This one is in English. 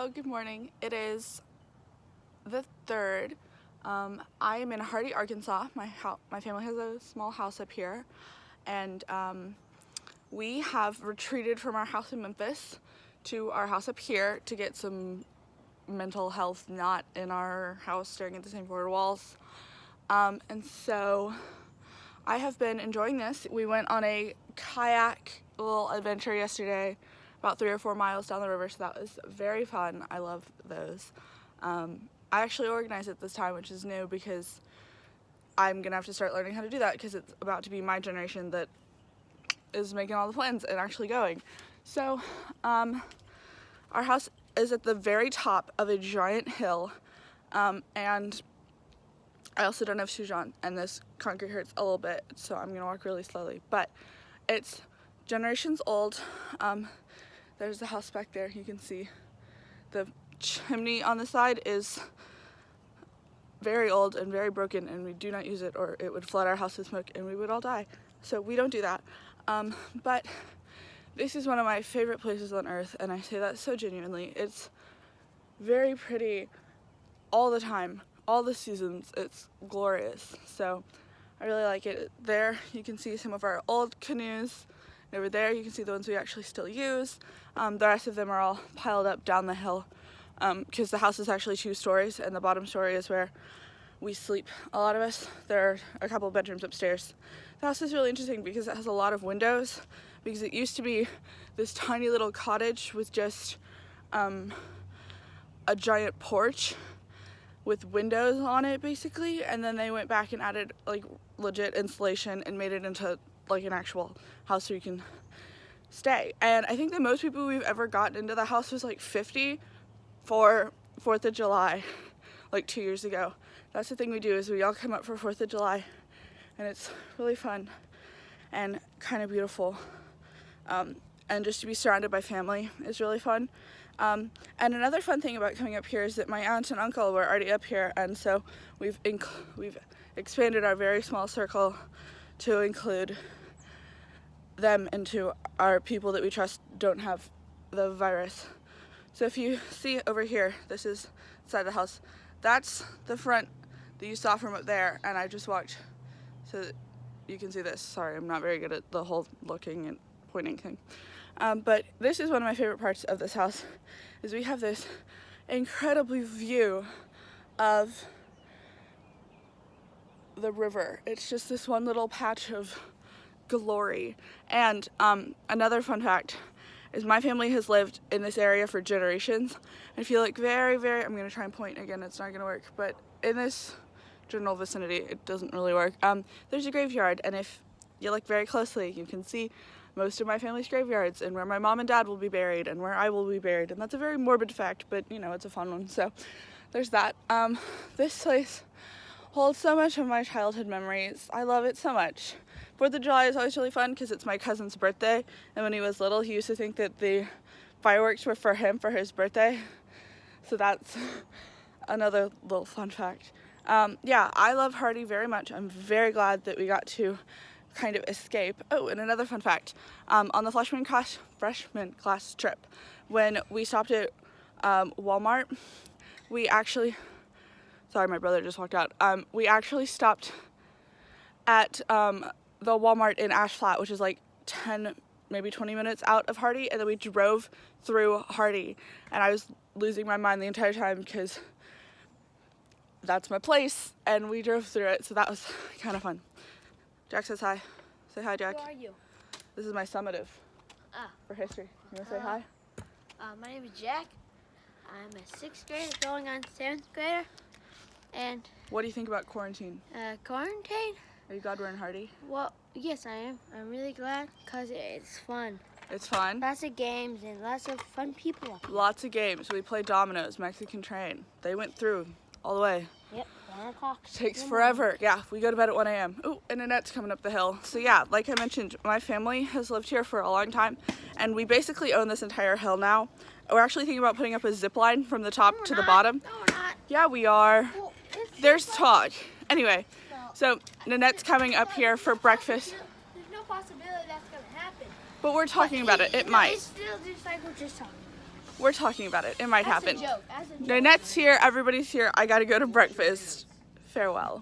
Hello, good morning. It is the 3rd. I am in Hardy, Arkansas. My family has a small house up here, and we have retreated from our house in Memphis to our house up here to get some mental health not in our house staring at the same four walls. And so I have been enjoying this. We went on a kayak little adventure yesterday, about 3 or 4 miles down the river, so that was very fun. I love those. I actually organized it this time, which is new because I'm gonna have to start learning how to do that because it's about to be my generation that is making all the plans and actually going. So our house is at the very top of a giant hill, and I also don't have shoes on, and this concrete hurts a little bit, so I'm gonna walk really slowly, but it's generations old. There's the house back there. You can see the chimney on the side is very old and very broken, and we do not use it or it would flood our house with smoke and we would all die. So we don't do that. But this is one of my favorite places on earth, and I say that so genuinely. It's very pretty all the time, all the seasons. It's glorious. So I really like it. There you can see some of our old canoes. Over there you can see the ones we actually still use. The rest of them are all piled up down the hill because the house is actually 2 stories, and the bottom story is where we sleep, a lot of us. There are a couple of bedrooms upstairs. The house is really interesting because it has a lot of windows, because it used to be this tiny little cottage with just a giant porch with windows on it basically, and then they went back and added like legit insulation and made it into like an actual house where you can stay. And I think the most people we've ever gotten into the house was like 50 for 4th of July, like 2 years ago. That's the thing we do, is we all come up for 4th of July, and it's really fun and kind of beautiful. And just to be surrounded by family is really fun. And another fun thing about coming up here is that my aunt and uncle were already up here, and so we've expanded our very small circle to include them into our people that we trust don't have the virus. So if you see over here, this is the side of the house. That's the front that you saw from up there, and I just walked so that you can see this. Sorry, I'm not very good at the whole looking and pointing thing. But this is one of my favorite parts of this house, is we have this incredible view of the river. It's just this one little patch of glory. And another fun fact is my family has lived in this area for generations. I feel like very, I'm gonna try and point again, it's not gonna work, but in this general vicinity, it doesn't really work. There's a graveyard, and if you look very closely, you can see most of my family's graveyards and where my mom and dad will be buried and where I will be buried. And that's a very morbid fact, but you know, it's a fun one. So there's that. This place holds so much of my childhood memories. I love it so much. 4th of July is always really fun because it's my cousin's birthday, and when he was little he used to think that the fireworks were for him for his birthday. So that's another little fun fact. Yeah, I love Hardy very much. I'm very glad that we got to kind of escape. Oh, and another fun fact, on the freshman class trip, when we stopped at Walmart, we actually, sorry, my brother just walked out. We actually stopped at the Walmart in Ash Flat, which is like 10, maybe 20 minutes out of Hardy, and then we drove through Hardy, and I was losing my mind the entire time because that's my place, and we drove through it, so that was kind of fun. Jack says hi. Say hi, Jack. Who are you? This is my summative for history. You want to say hi? My name is Jack. I'm a 6th grader going on 7th grader. And what do you think about quarantine? Quarantine? Are you glad we're in Hardy? Well, yes, I am. I'm really glad because it's fun. It's fun? Lots of games and lots of fun people. Lots of games. We played dominoes, Mexican Train. They went through all the way. Yep, 1 o'clock. Takes forever. Yeah, we go to bed at 1 a.m. Oh, and Annette's coming up the hill. So yeah, like I mentioned, my family has lived here for a long time, and we basically own this entire hill now. We're actually thinking about putting up a zip line from the top to the bottom. No, we're not. Yeah, we are. Well, There's talk. Anyway, so Nanette's coming up here for breakfast. There's no possibility that's going to happen. But we're talking about it. It might. It's still just like we're just talking. We're talking about it. It might That's happen. a joke. That's a joke. Nanette's here. Everybody's here. I gotta go to breakfast. Farewell.